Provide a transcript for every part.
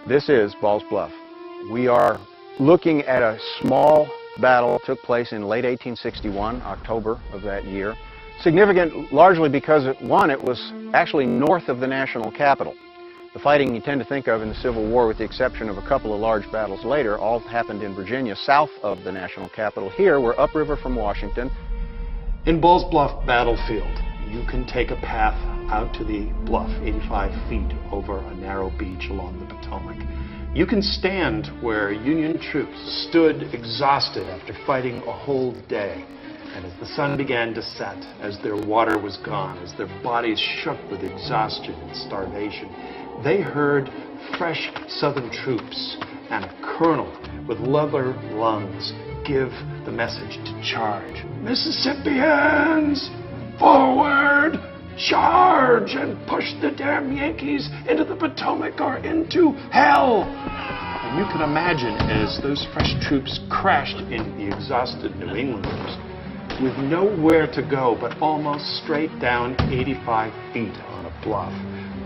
This is Ball's Bluff. We are looking at a small battle that took place in late 1861, October of that year. Significant largely because, it was actually north of the national capital. The fighting you tend to think of in the Civil War, with the exception of a couple of large battles later, all happened in Virginia, south of the national capital. Here, we're upriver from Washington. In Ball's Bluff battlefield, you can take a path out to the bluff, 85 feet over a narrow beach along the Potomac. You can stand where Union troops stood exhausted after fighting a whole day. And as the sun began to set, as their water was gone, as their bodies shook with exhaustion and starvation, they heard fresh Southern troops and a colonel with leather lungs give the message to charge. Mississippians, forward, charge, and push the damn Yankees into the Potomac or into hell. And you can imagine as those fresh troops crashed into the exhausted New Englanders with nowhere to go but almost straight down 85 feet on a bluff.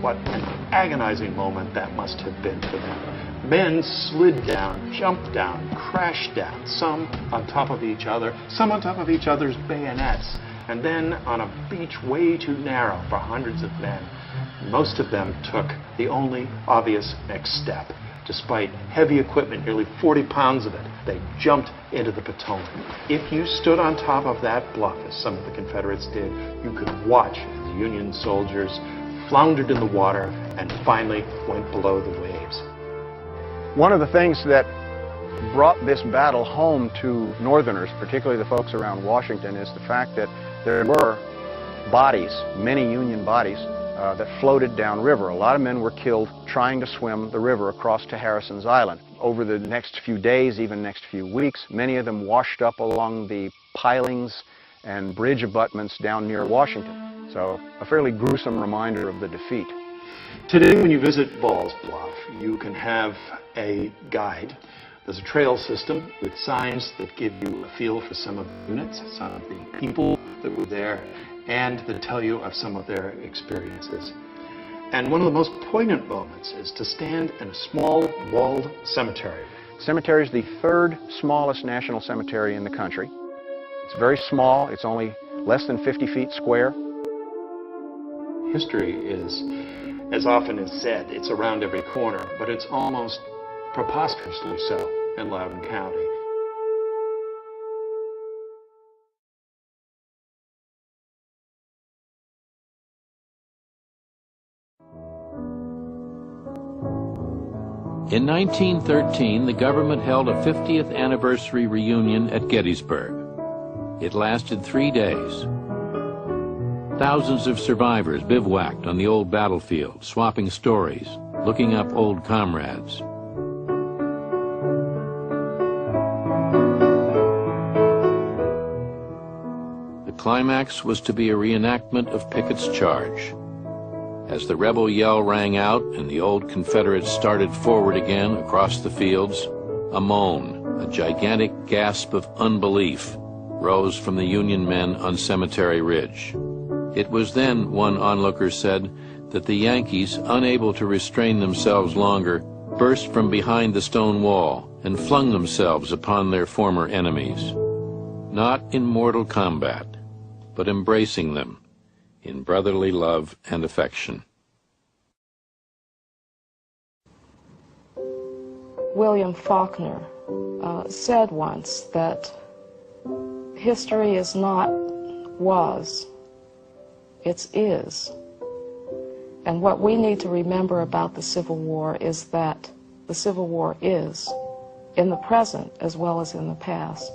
What an agonizing moment that must have been for them. Men slid down, jumped down, crashed down, some on top of each other, some on top of each other's bayonets, and then on a beach way too narrow for hundreds of men. Most of them took the only obvious next step. Despite heavy equipment, nearly 40 pounds of it, they jumped into the Potomac. If you stood on top of that bluff, as some of the Confederates did, you could watch as the Union soldiers floundered in the water and finally went below the waves. One of the things that brought this battle home to Northerners, particularly the folks around Washington, is the fact that there were bodies, many Union bodies, that floated downriver. A lot of men were killed trying to swim the river across to Harrison's Island. Over the next few days, even next few weeks, many of them washed up along the pilings and bridge abutments down near Washington. So a fairly gruesome reminder of the defeat. Today, when you visit Ball's Bluff, you can have a guide. There's a trail system with signs that give you a feel for some of the units, some of the people that were there, and that tell you of some of their experiences. And one of the most poignant moments is to stand in a small walled cemetery. The cemetery is the third smallest national cemetery in the country. It's very small. It's only less than 50 feet square. History is, as often is said, it's around every corner, but it's almost preposterously so in Loudoun County. In 1913, the government held a 50th anniversary reunion at Gettysburg. It lasted 3 days. Thousands of survivors bivouacked on the old battlefield, swapping stories, looking up old comrades. The climax was to be a reenactment of Pickett's charge. As the rebel yell rang out and the old Confederates started forward again across the fields, a moan, a gigantic gasp of unbelief, rose from the Union men on Cemetery Ridge. It was then, one onlooker said, that the Yankees, unable to restrain themselves longer, burst from behind the stone wall and flung themselves upon their former enemies, not in mortal combat, but embracing them in brotherly love and affection. William Faulkner said once that history is not was, it's is. And what we need to remember about the Civil War is that the Civil War is, in the present as well as in the past.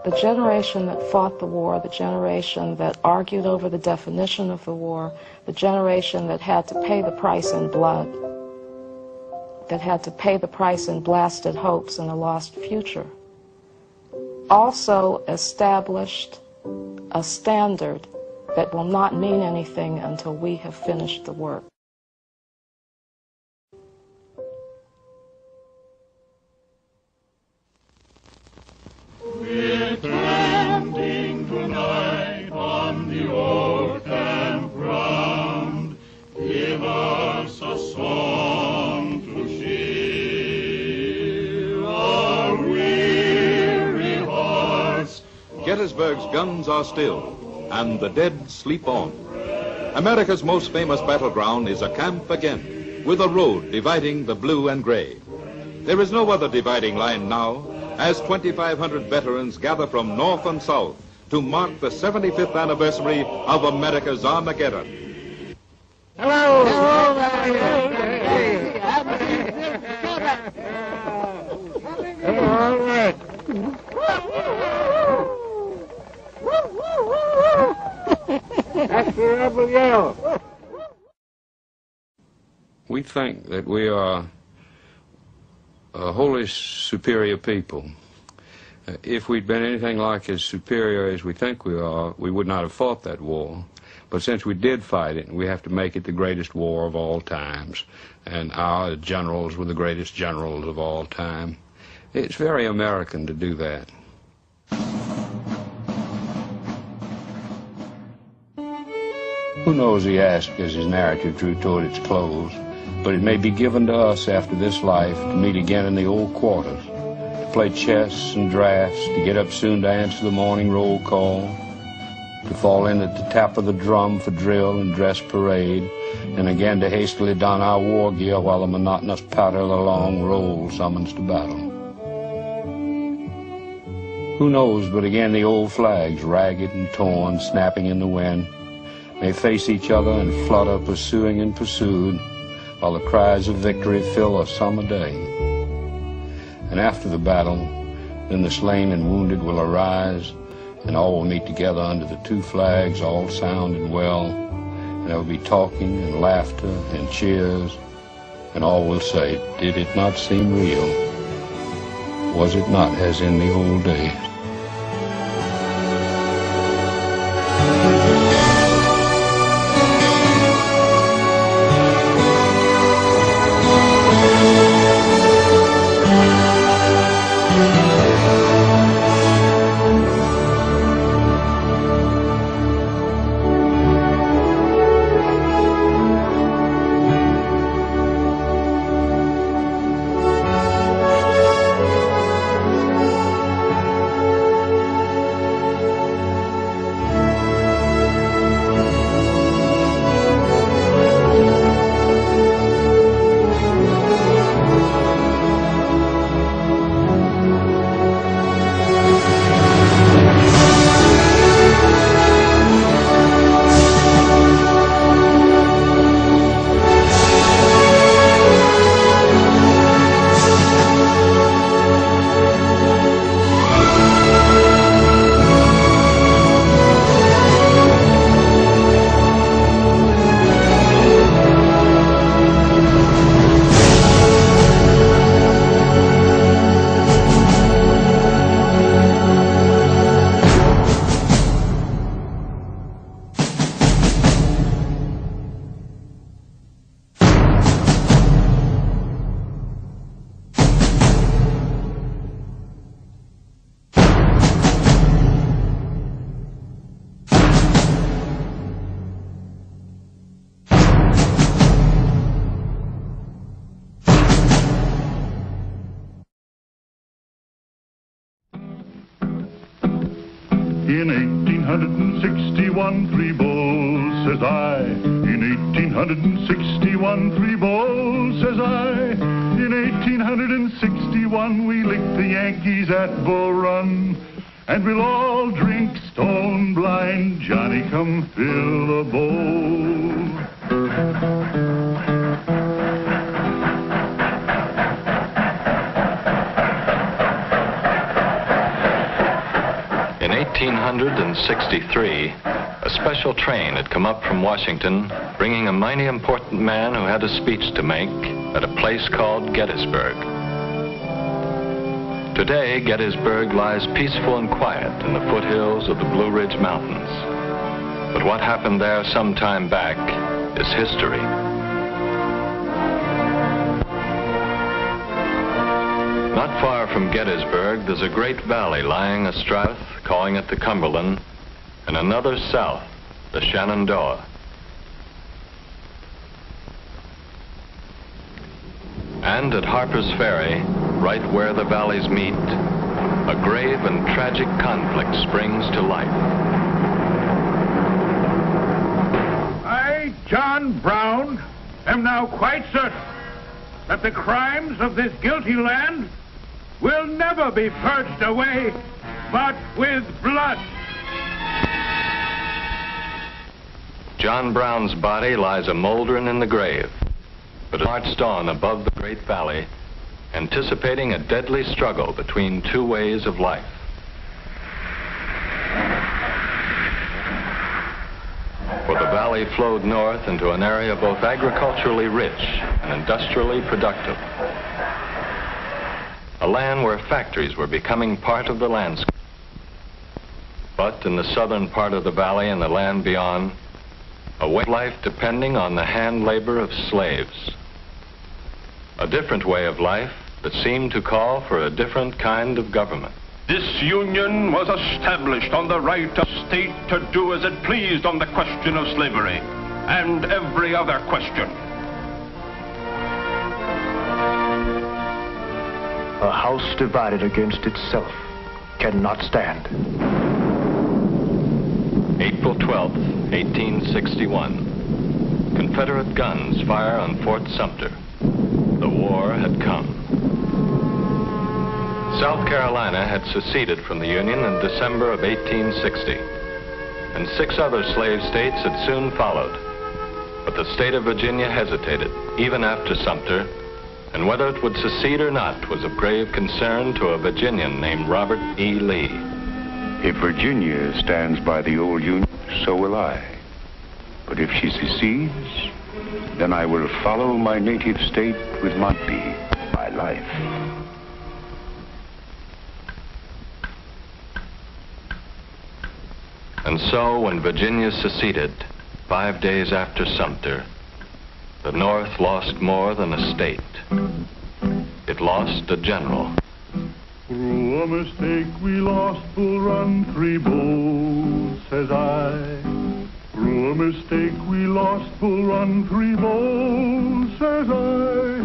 The generation that fought the war, the generation that argued over the definition of the war, the generation that had to pay the price in blood, that had to pay the price in blasted hopes and a lost future, also established a standard that will not mean anything until we have finished the work. We're camping tonight on the old campground. Give us a song to Gettysburg's guns are still, and the dead sleep on. America's most famous battleground is a camp again, with a road dividing the blue and gray. There is no other dividing line now, as 2,500 veterans gather from north and south to mark the 75th anniversary of America's Armageddon. Hello! All right. That's the rebel yell. We think that we are a wholly superior people. If we'd been anything like as superior as we think we are, we would not have fought that war. But since we did fight it, we have to make it the greatest war of all times. And our generals were the greatest generals of all time. It's very American to do that. Who knows, he asked as his narrative drew toward its close, but it may be given to us after this life to meet again in the old quarters, to play chess and drafts, to get up soon to answer the morning roll call, to fall in at the tap of the drum for drill and dress parade, and again to hastily don our war gear while the monotonous patter of the long roll summons to battle. Who knows, but again the old flags, ragged and torn, snapping in the wind, may face each other and flutter, pursuing and pursued, while the cries of victory fill a summer day. And after the battle, then the slain and wounded will arise, and all will meet together under the two flags, all sound and well, and there will be talking and laughter and cheers, and all will say, did it not seem real? Was it not as in the old days? In 1861, three bulls, says I. In 1861, three bulls, says I. In 1861, we licked the Yankees at Bull Run. And we'll all drink stone blind, Johnny, come fill a bowl. In 1863, a special train had come up from Washington, bringing a mighty important man who had a speech to make at a place called Gettysburg. Today, Gettysburg lies peaceful and quiet in the foothills of the Blue Ridge Mountains. But what happened there some time back is history. Not far from Gettysburg, there's a great valley lying astrath, calling it the Cumberland, and another south, the Shenandoah. And at Harper's Ferry, right where the valleys meet, a grave and tragic conflict springs to life. I, John Brown, am now quite certain that the crimes of this guilty land will never be purged away but with blood. John Brown's body lies a moldering in the grave, but it marched on above the great valley, anticipating a deadly struggle between two ways of life. For the valley flowed north into an area both agriculturally rich and industrially productive. A land where factories were becoming part of the landscape. But in the southern part of the valley and the land beyond, a way of life depending on the hand labor of slaves. A different way of life that seemed to call for a different kind of government. This union was established on the right of state to do as it pleased on the question of slavery and every other question. A house divided against itself cannot stand. April 12th, 1861. Confederate guns fire on Fort Sumter. The war had come. South Carolina had seceded from the Union in December of 1860, and 6 other slave states had soon followed. But the state of Virginia hesitated, even after Sumter, and whether it would secede or not was of grave concern to a Virginian named Robert E. Lee. If Virginia stands by the old Union, so will I. But if she secedes, then I will follow my native state with my life. And so when Virginia seceded, 5 days after Sumter, the North lost more than a state. It lost a general. Through a mistake we lost Bull Run 3 Bulls, says I. Through a mistake we lost Bull Run 3 Bulls, says I.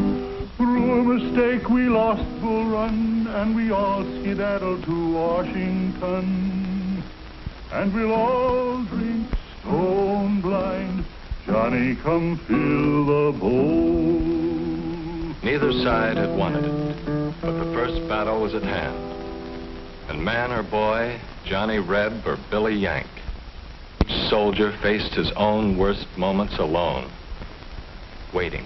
Through a mistake we lost Bull Run, and we all skedaddled to Washington. And we'll all drink stone blind. Johnny, come fill the bowl. Neither side had wanted it, but the first battle was at hand. And man or boy, Johnny Reb or Billy Yank, each soldier faced his own worst moments alone, waiting.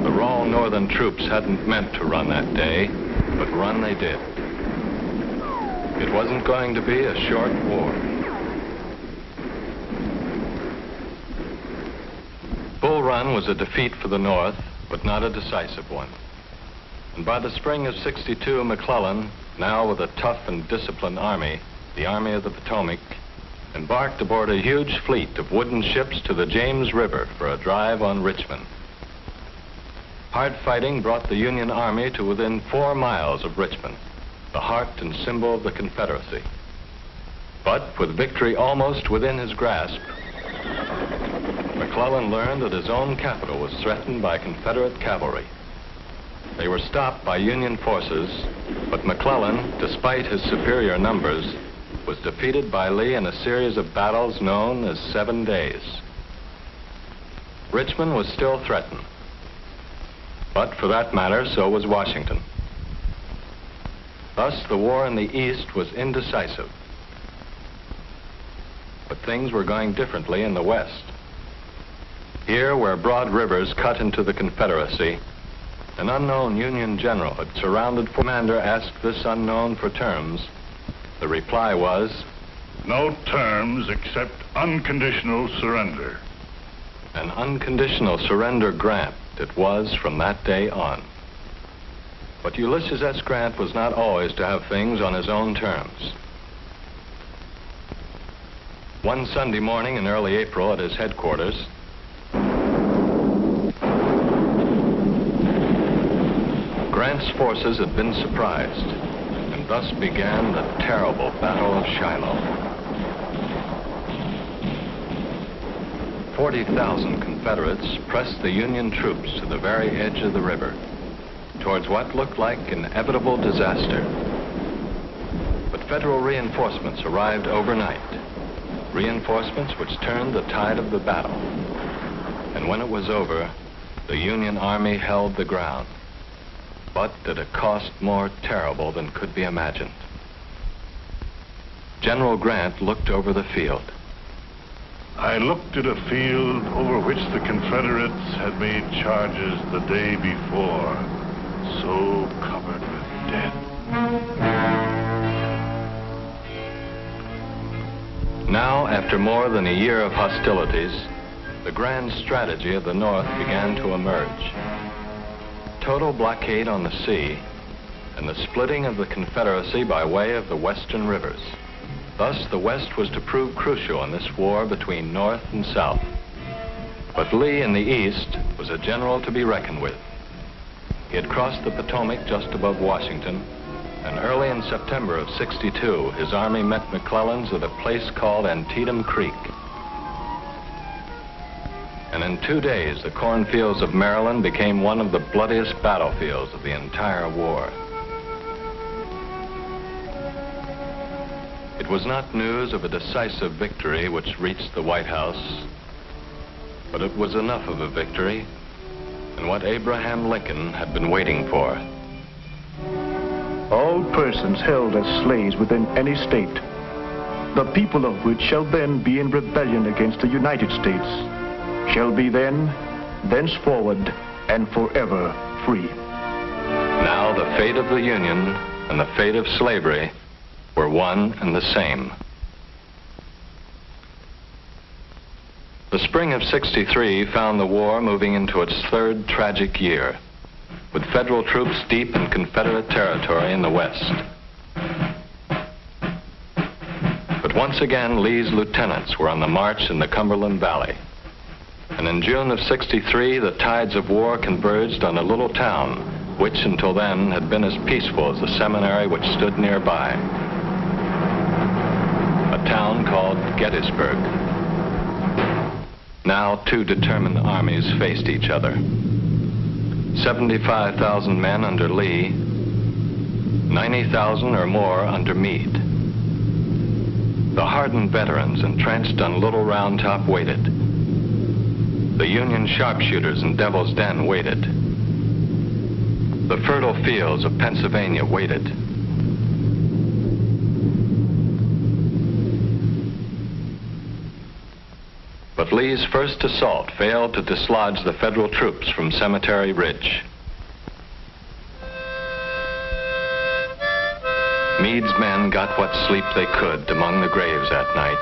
The raw northern troops hadn't meant to run that day, but run they did. It wasn't going to be a short war. Bull Run was a defeat for the North, but not a decisive one. And by the spring of '62, McClellan, now with a tough and disciplined army, the Army of the Potomac, embarked aboard a huge fleet of wooden ships to the James River for a drive on Richmond. Hard fighting brought the Union Army to within 4 miles of Richmond, the heart and symbol of the Confederacy. But with victory almost within his grasp, McClellan learned that his own capital was threatened by Confederate cavalry. They were stopped by Union forces, but McClellan, despite his superior numbers, was defeated by Lee in a series of battles known as 7 days. Richmond was still threatened, but for that matter, so was Washington. Thus, the war in the East was indecisive. But things were going differently in the West. Here, where broad rivers cut into the Confederacy, an unknown Union general had surrounded. Commander asked this unknown for terms. The reply was, "No terms except unconditional surrender." An unconditional surrender grant it was from that day on. But Ulysses S. Grant was not always to have things on his own terms. One Sunday morning in early April at his headquarters, Grant's forces had been surprised, and thus began the terrible Battle of Shiloh. 40,000 Confederates pressed the Union troops to the very edge of the river, towards what looked like inevitable disaster. But Federal reinforcements arrived overnight, reinforcements which turned the tide of the battle. And when it was over, the Union Army held the ground, but at a cost more terrible than could be imagined. General Grant looked over the field. I looked at a field over which the Confederates had made charges the day before, so covered with dead. Now, after more than a year of hostilities, the grand strategy of the North began to emerge. Total blockade on the sea and the splitting of the Confederacy by way of the western rivers. Thus, the West was to prove crucial in this war between North and South. But Lee in the East was a general to be reckoned with. He had crossed the Potomac just above Washington, and early in September of '62, his army met McClellan's at a place called Antietam Creek. And in 2 days, the cornfields of Maryland became one of the bloodiest battlefields of the entire war. It was not news of a decisive victory which reached the White House, but it was enough of a victory and what Abraham Lincoln had been waiting for. All persons held as slaves within any state, the people of which shall then be in rebellion against the United States, shall be then, thenceforward, and forever free. Now the fate of the Union and the fate of slavery were one and the same. The spring of '63 found the war moving into its third tragic year, with Federal troops deep in Confederate territory in the West. But once again, Lee's lieutenants were on the march in the Cumberland Valley. And in June of '63, the tides of war converged on a little town, which until then had been as peaceful as the seminary which stood nearby. A town called Gettysburg. Now two determined armies faced each other. 75,000 men under Lee, 90,000 or more under Meade. The hardened veterans entrenched on Little Round Top waited. The Union sharpshooters in Devil's Den waited. The fertile fields of Pennsylvania waited. But Lee's first assault failed to dislodge the Federal troops from Cemetery Ridge. Meade's men got what sleep they could among the graves that night.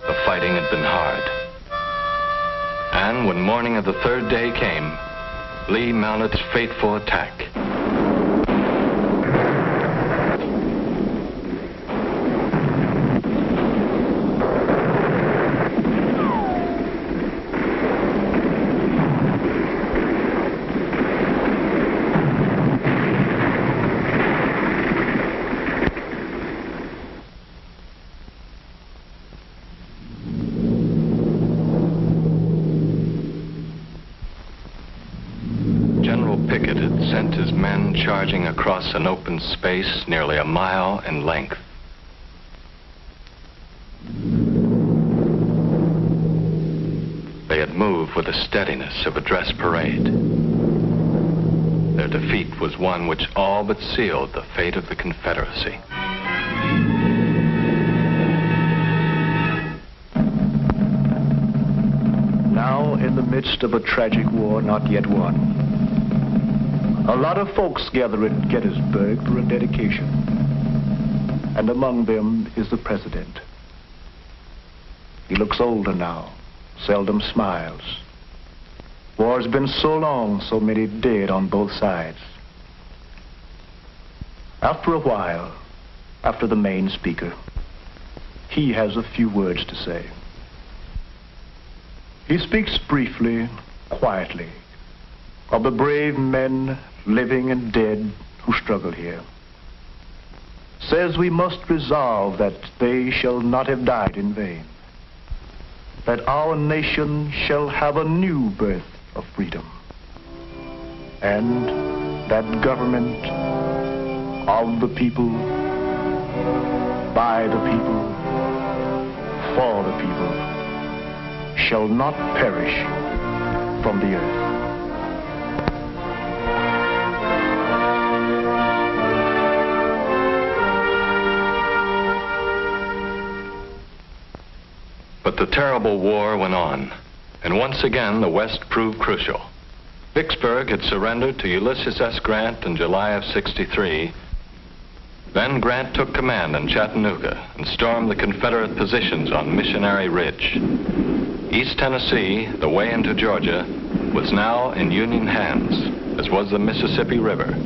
The fighting had been hard. And when morning of the third day came, Lee mounted his fateful attack. Charging across an open space nearly a mile in length. They had moved with the steadiness of a dress parade. Their defeat was one which all but sealed the fate of the Confederacy. Now, in the midst of a tragic war not yet won, a lot of folks gather at Gettysburg for a dedication. And among them is the president. He looks older now, seldom smiles. War's been so long, so many dead on both sides. After a while, after the main speaker, he has a few words to say. He speaks briefly, quietly, of the brave men, living and dead, who struggle here. Says we must resolve that they shall not have died in vain. that our nation shall have a new birth of freedom, and that government of the people, by the people, for the people, shall not perish from the earth. But the terrible war went on, and once again the West proved crucial. Vicksburg had surrendered to Ulysses S. Grant in July of '63. Then Grant took command in Chattanooga and stormed the Confederate positions on Missionary Ridge. East Tennessee, the way into Georgia, was now in Union hands, as was the Mississippi River.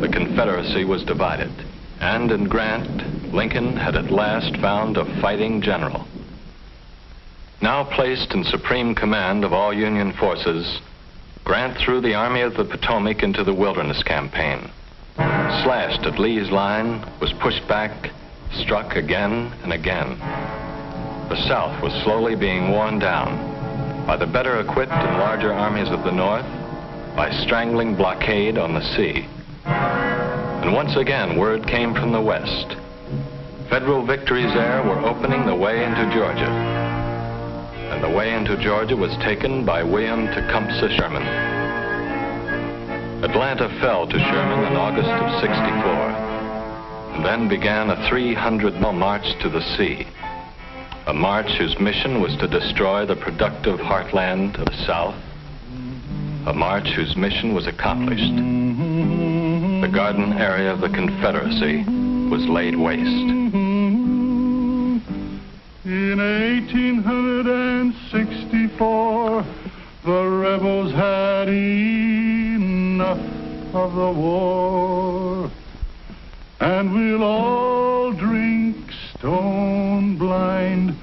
The Confederacy was divided, and in Grant, Lincoln had at last found a fighting general. Now placed in supreme command of all Union forces, Grant threw the Army of the Potomac into the Wilderness Campaign. Slashed at Lee's line, was pushed back, struck again and again. The South was slowly being worn down by the better equipped and larger armies of the North, by strangling blockade on the sea. And once again, word came from the West. Federal victories there were opening the way into Georgia. And the way into Georgia was taken by William Tecumseh Sherman. Atlanta fell to Sherman in August of '64, and then began a 300-mile march to the sea, a march whose mission was to destroy the productive heartland of the South, a march whose mission was accomplished. The garden area of the Confederacy was laid waste. In 1864, the rebels had enough of the war, and we'll all drink stone blind.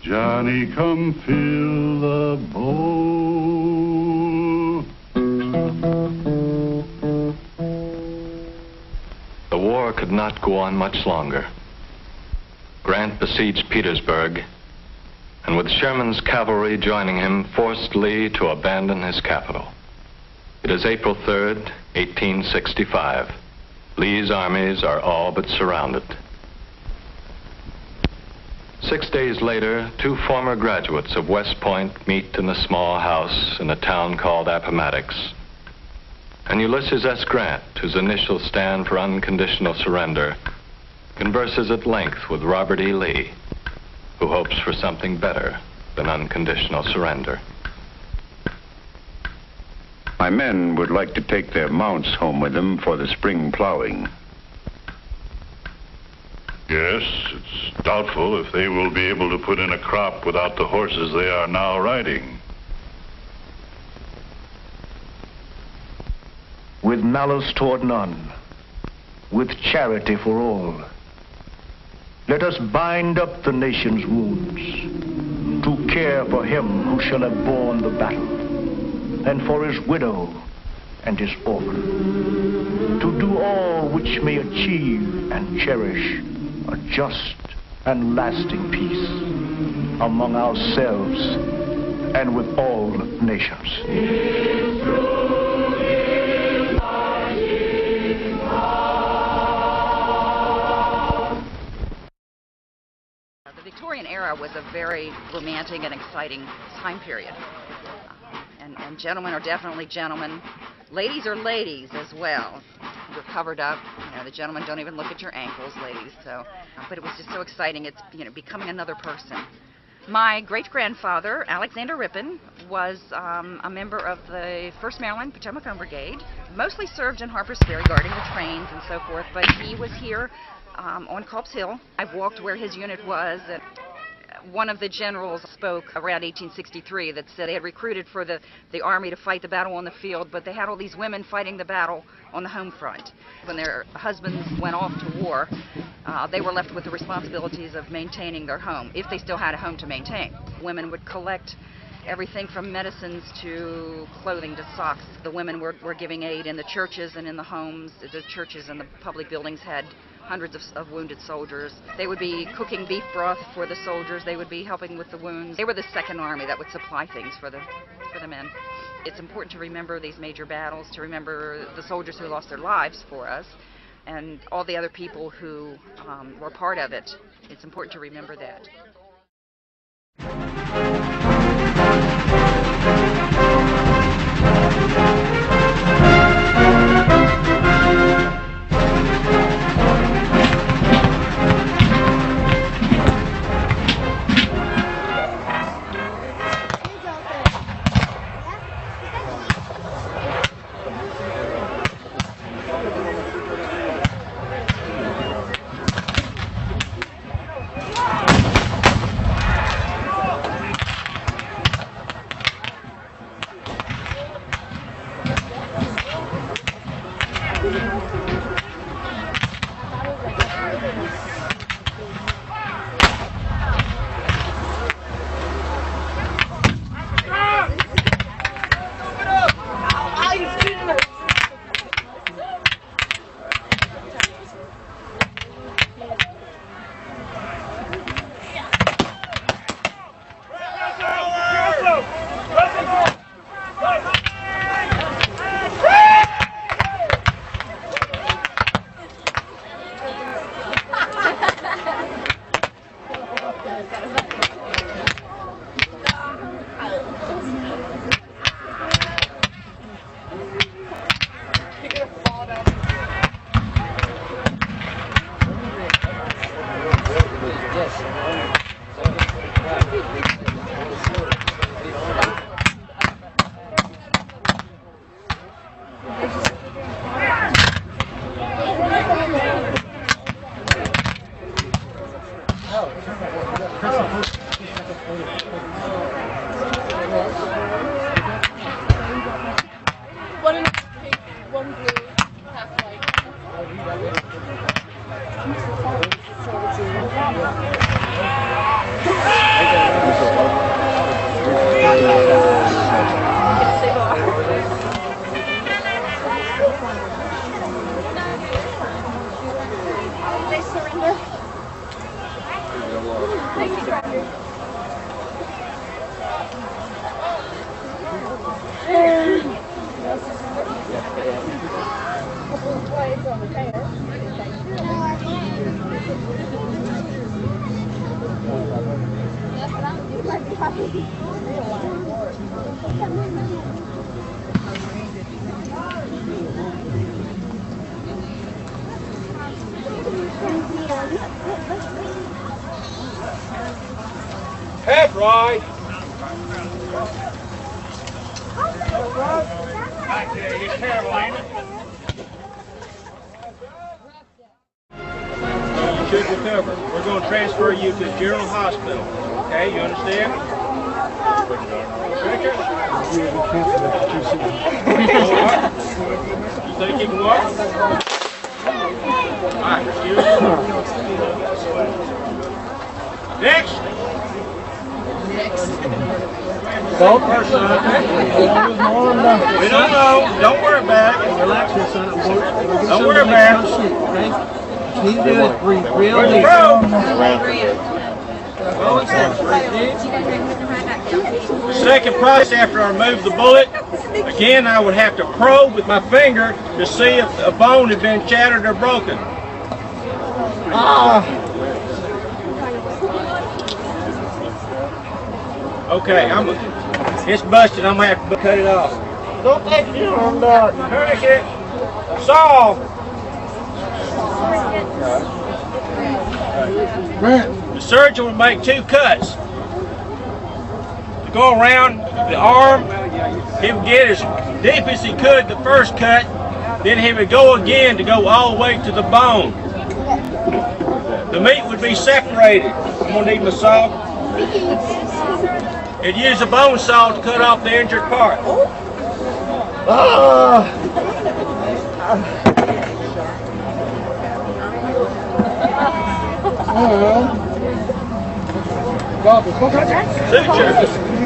Johnny, come fill the bowl. The war could not go on much longer. Grant besieged Petersburg, and with Sherman's cavalry joining him, forced Lee to abandon his capital. It is April 3rd, 1865. Lee's armies are all but surrounded. 6 days later, two former graduates of West Point meet in a small house in a town called Appomattox. And Ulysses S. Grant, whose initials stand for unconditional surrender, converses at length with Robert E. Lee, who hopes for something better than unconditional surrender. My men would like to take their mounts home with them for the spring plowing. Yes, it's doubtful if they will be able to put in a crop without the horses they are now riding. With malice toward none, with charity for all, let us bind up the nation's wounds, to care for him who shall have borne the battle, and for his widow and his orphan, to do all which may achieve and cherish a just and lasting peace among ourselves and with all nations. The Victorian era was a very romantic and exciting time period. And gentlemen are definitely gentlemen. Ladies are ladies as well. You're covered up. You know, the gentlemen don't even look at your ankles, ladies. So, but it was just so exciting. It's, you know, becoming another person. My great-grandfather, Alexander Ripon, was a member of the 1st Maryland Potomac Home Brigade. Mostly served in Harper's Ferry, guarding the trains and so forth. But he was here on Culp's Hill. I've walked where his unit was. And one of the generals spoke around 1863 that said they had recruited for the army to fight the battle on the field, but they had all these women fighting the battle on the home front. When their husbands went off to war, they were left with the responsibilities of maintaining their home, if they still had a home to maintain. Women would collect everything from medicines to clothing to socks. The women were giving aid in the churches and in the homes. The churches and the public buildings had hundreds of wounded soldiers. They would be cooking beef broth for the soldiers. They would be helping with the wounds. They were the Second Army that would supply things for the men. It's important to remember these major battles, to remember the soldiers who lost their lives for us, and all the other people who were part of it. It's important to remember that. Head right. He's terrible, ain't it? You should recover. We're going to transfer you to General Hospital. Okay, you understand? You think you can walk? All right, excuse me. Next. Don't person. We don't know. Don't worry about it. Relax, son. Don't worry about it. Okay? Need to do it. Breathe real deep. The second process after I remove the bullet, again I would have to probe with my finger to see if a bone had been shattered or broken. Okay, it's busted. I'm gonna have to cut it off. Don't take me on that. Tourniquet. Saw. The surgeon would make 2 cuts. To go around the arm, he would get as deep as he could the first cut, then he would go again to go all the way to the bone. The meat would be separated. I'm gonna need my saw. He'd use a bone saw to cut off the injured part.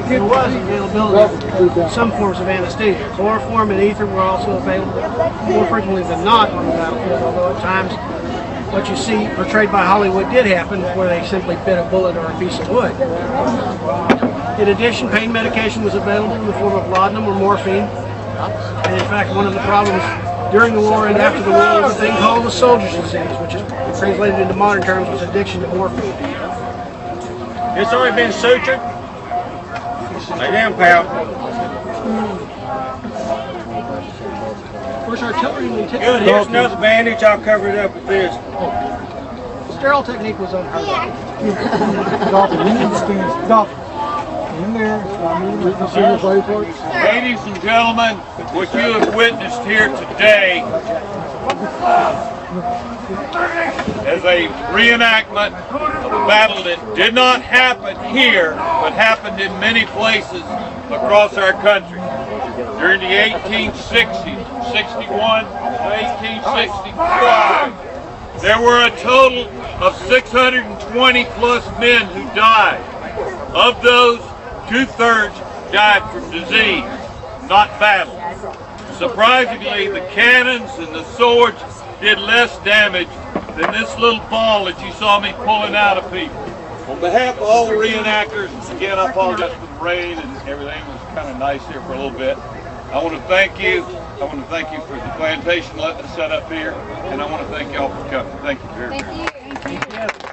There was availability of some forms of anesthesia. Chloroform and ether were also available more frequently than not on the battlefield, although at times what you see portrayed by Hollywood did happen, where they simply bit a bullet or a piece of wood. In addition, pain medication was available in the form of laudanum or morphine. And in fact, one of the problems during the war and after the war was a thing called the soldier's disease, which is translated into modern terms was addiction to morphine. It's already been sutured. Lay down, pal. Of course, artillery when they Good, here's another bandage. I'll cover it up with this. Sterile technique was unheard of. Doctor, you need to stand. Doctor, in there. Ladies and gentlemen, what you have witnessed here today is a reenactment of a battle that did not happen here, but happened in many places across our country. During the 1860s, 61 to 1865, there were a total of 620 plus men who died. Of those, 2/3 died from disease, not battle. Surprisingly, the cannons and the swords did less damage than this little ball that you saw me pulling out of people. On behalf of all the reenactors, again, I apologize for the rain and everything. It was kind of nice here for a little bit. I want to thank you. I want to thank you for the plantation letting us set up here, and I want to thank y'all for coming. Thank you very much. Thank you.